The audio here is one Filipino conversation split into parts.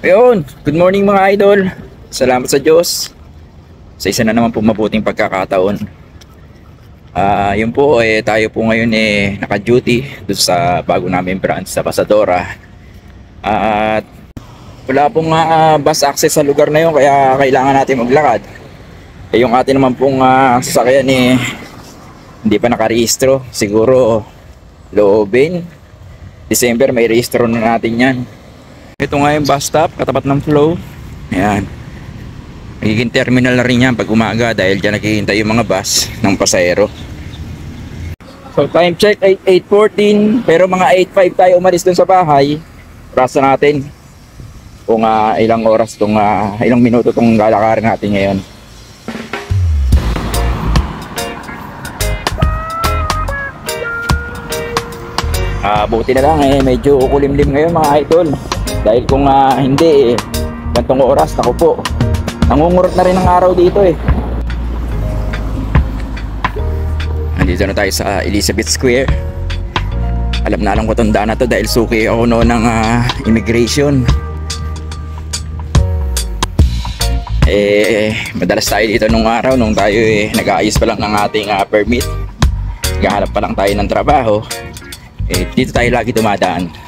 Ayun, good morning mga idol. Salamat sa Diyos sa isa na naman po mabuting pagkakataon. Yun po tayo po ngayon naka-duty doon sa bago namin branch sa Pasadora. At wala pong bus access sa lugar na yun kaya kailangan natin maglakad. Yung atin naman pong sasakyan hindi pa nakarehistro. Siguro loobin December may rehistro na natin yan. Ito nga yung bus stop katapat ng flow. Ayan. Magiging terminal na rin yan pag umaga dahil dyan naghihintay yung mga bus ng pasahero. So time check ay 8:14 pero mga 8:05 tayo umalis dun sa bahay. Rasa natin kung ilang oras ilang minuto itong lalakarin natin ngayon. Buti na lang medyo kulimlim ngayon mga idol. Dahil kung hindi gantong oras, naku po, nangungurot na rin ang araw dito Nandito na tayo sa Elizabeth Square. Alam na alam ko itong daan na to dahil suki ako noon ng immigration. Madalas tayo dito nung araw nung tayo nag-aayos pa lang ng ating permit. Naghahanap pa lang tayo ng trabaho. Dito tayo lagi dumadaan.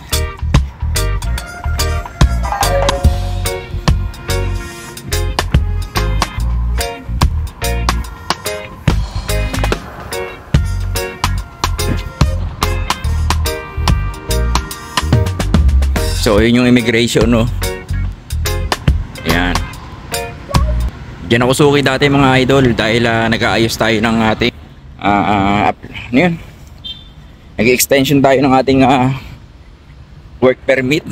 So yun yung immigration Ayan. Diyan ako suki dati mga idol dahil nag-aayos tayo ng ating ano yun? Nag-extension tayo ng ating work permit.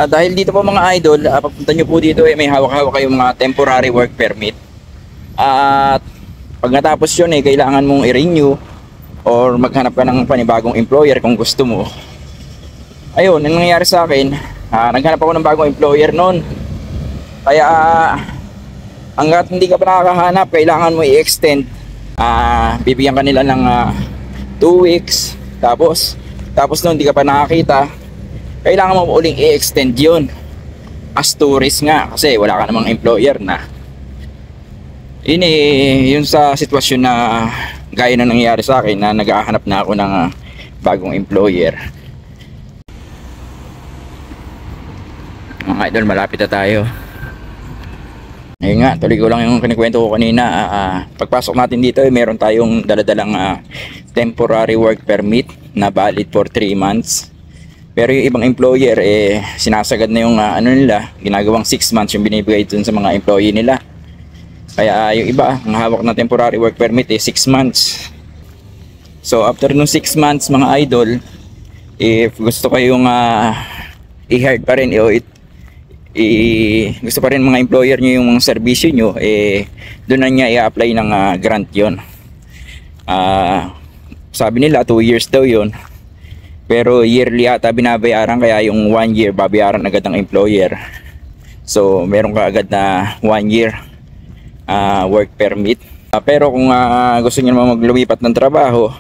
Dahil dito po mga idol, papunta nyo po dito may hawak-hawak kayong mga temporary work permit. At pag natapos yun kailangan mong i-renew or maghanap ka ng panibagong employer kung gusto mo. Ayun, yung nangyayari sa akin, naghanap ako ng bagong employer noon. Kaya hanggat hindi ka pa nakakahanap, kailangan mo i-extend. Bibigyan ka nila ng 2 weeks. Tapos noon hindi ka pa nakakita, kailangan mo uling i-extend yun as tourist nga kasi wala ka namang employer na. Yun sa sitwasyon na gaya na nangyayari sa akin na naghahanap na ako ng bagong employer. Mga idol, malapit na tayo. Ayun nga, tuloy ko lang yung kinikwento ko kanina. Pagpasok natin dito meron tayong daladalang temporary work permit na valid for 3 months. Pero yung ibang employer sinasagad na yung nila, ginagawang 6 months yung binibigay dun sa mga employee nila. Kaya yung iba, ang hawak na temporary work permit 6 months. So after nung 6 months mga idol, if gusto kayong i-hire pa rin gusto pa rin mga employer nyo yung mga serbisyo nyo, doon na niya i-apply ng grant yon. Sabi nila 2 years daw yon, pero yearly ata binabayaran, kaya yung 1 year babayaran agad ng employer. So meron ka agad na 1 year work permit. Pero kung gusto niyo naman maglumipat ng trabaho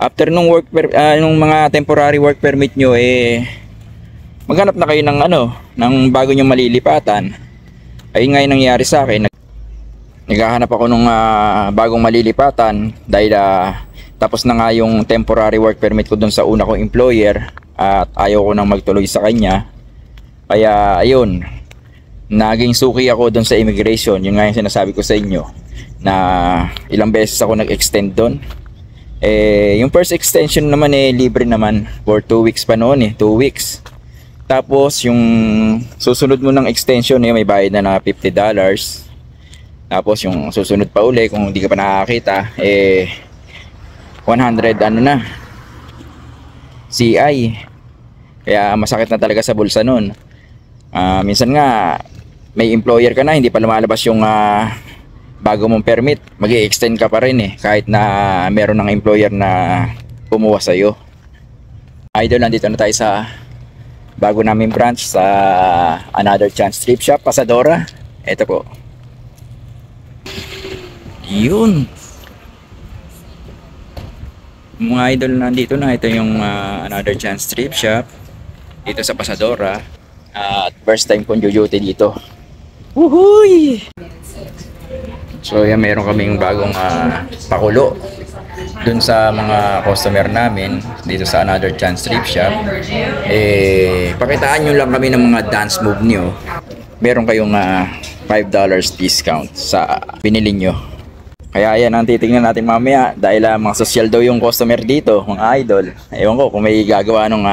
after nung nung mga temporary work permit nyo, maghanap na kayo ng bago nyo malilipatan. Ayun nga yung nangyari sa akin. Naghahanap ako ng bagong malilipatan dahil tapos na nga yung temporary work permit ko dun sa una kong employer at ayaw ko nang magtuloy sa kanya. Kaya ayun, naging suki ako dun sa immigration. Yun nga yung sinasabi ko sa inyo na ilang beses ako nag-extend dun. Yung first extension naman libre naman for 2 weeks pa noon 2 weeks. Tapos yung susunod mo ng extension may bayad na $50. Tapos yung susunod pa uli kung hindi ka pa nakakita 100 na CI. Kaya masakit na talaga sa bulsa nun. Minsan nga may employer ka na, hindi pa lumalabas yung bago mong permit, mag-i-extend ka pa rin kahit na meron ng employer na kumuha sa'yo. Idol, nandito na tayo sa bago namin branch sa Another Chance Thrift Shop, Pasadora. Ito po. Yun. Mga idol, nandito na. Ito yung Another Chance Thrift Shop dito sa Pasadora. At first time kong duty dito. Woohooy! So yan, meron kaming bagong pakulo dun sa mga customer namin dito sa Another Chance Thrift Shop. Pakitaan nyo lang kami ng mga dance move nyo. Meron kayong $5 discount sa binili nyo. Kaya yan ang titingnan natin mamaya dahil mga social daw yung customer dito, mga idol. Ewan ko kung may gagawa ng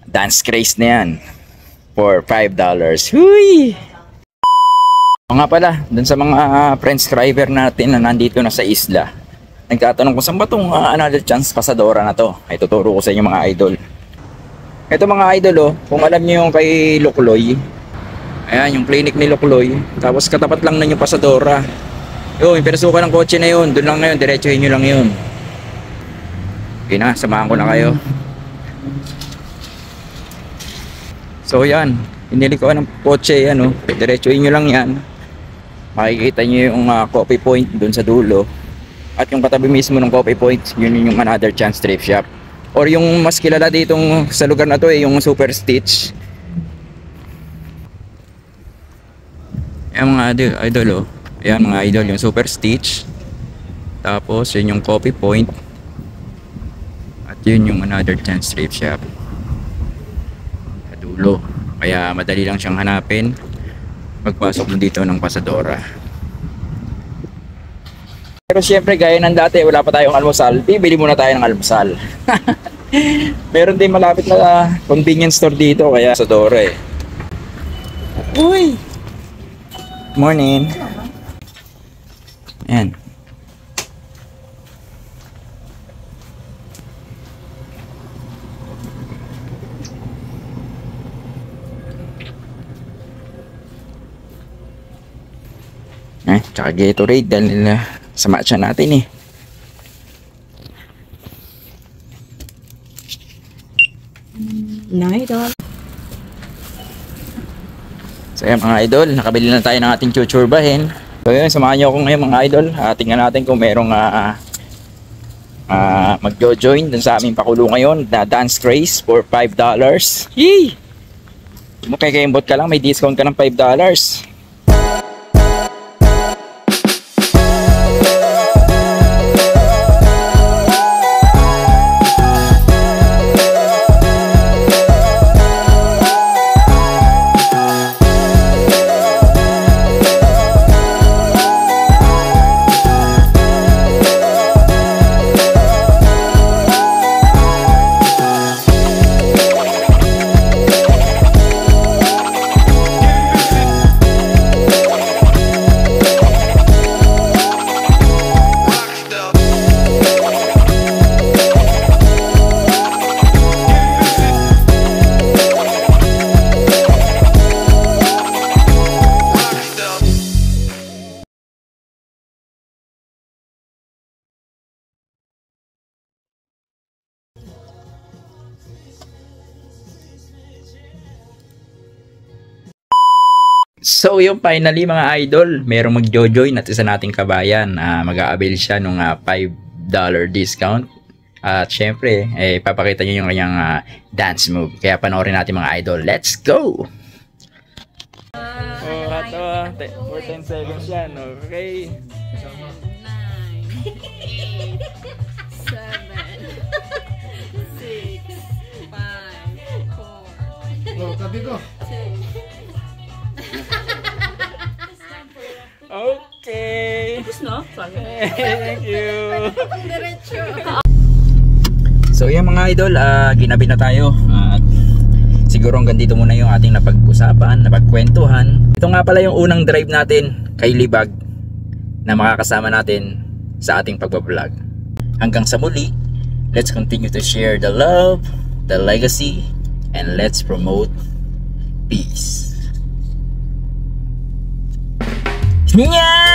dance craze na yan for $5. Huy! O nga pala, dun sa mga friend-scriber natin na nandito na sa isla, nagtatanong kung saan ba itong Another Chance Pasadora na to. Ay tuturo ko sa inyo mga idol. Ito mga idol, oh, kung alam nyo yung kay Lukloy, ayan yung clinic ni Lukloy, tapos katapat lang na yung Pasadora. Yung pinasukan ng kotse na yun, dun lang ngayon, diretsuhin nyo lang yun. Okay na, samahan ko na kayo. So yan, inilikuan ng kotse yan, oh, diretsuhin nyo lang yan. Makikita nyo yung coffee point dun sa dulo. At yung katabi mismo ng coffee point, yun yung Another Chance Thrift Shop. Or yung mas kilala ditong sa lugar na to yung Super Stitch. Ayan mga idol, oh. Ayan mga idol, yung Super Stitch. Tapos yun yung coffee point. At yun yung Another Chance Thrift Shop sa dulo. Kaya madali lang siyang hanapin pagpasok mo dito ng Pasadora. Pero syempre gaya ng dati, wala pa tayong almusal, bibili muna tayo ng almusal. Meron din malapit na convenience store dito, kaya Pasadora eh. Uy! Morning! Ayan. Tsaka Gatorade dahil sa matcha natin eh. Idol. So yan mga idol, nakabili na tayo ng ating chuchurbahin. So yun, samahan nyo ako ngayon mga idol. Tingnan natin kung merong magjo-join dun sa aming pakulo ngayon na dance craze for $5. Yee! Makikaimbot ka lang, may discount ka ng $5. So yung finally mga idol, merong magjo-join at isa nating kabayan. Mag-a-avail siya ng $5 discount. At syempre, papakita niyo yung kanyang dance move. Kaya panoorin natin mga idol. Let's go! Oh, ato, 10 seconds yan. Okay. 9, 8, 7, 6, 5, 4, Oh, tabi ko. 2. Okay. Tapos no? Thank you. Diretso. So yan mga idol, ginabi na tayo. Siguro hanggang dito muna yung ating napag-usapan, napagkwentuhan. Ito nga pala yung unang drive natin kay Libag na makakasama natin sa ating pagbablog. Hanggang sa muli, let's continue to share the love, the legacy, and let's promote peace. Yeah!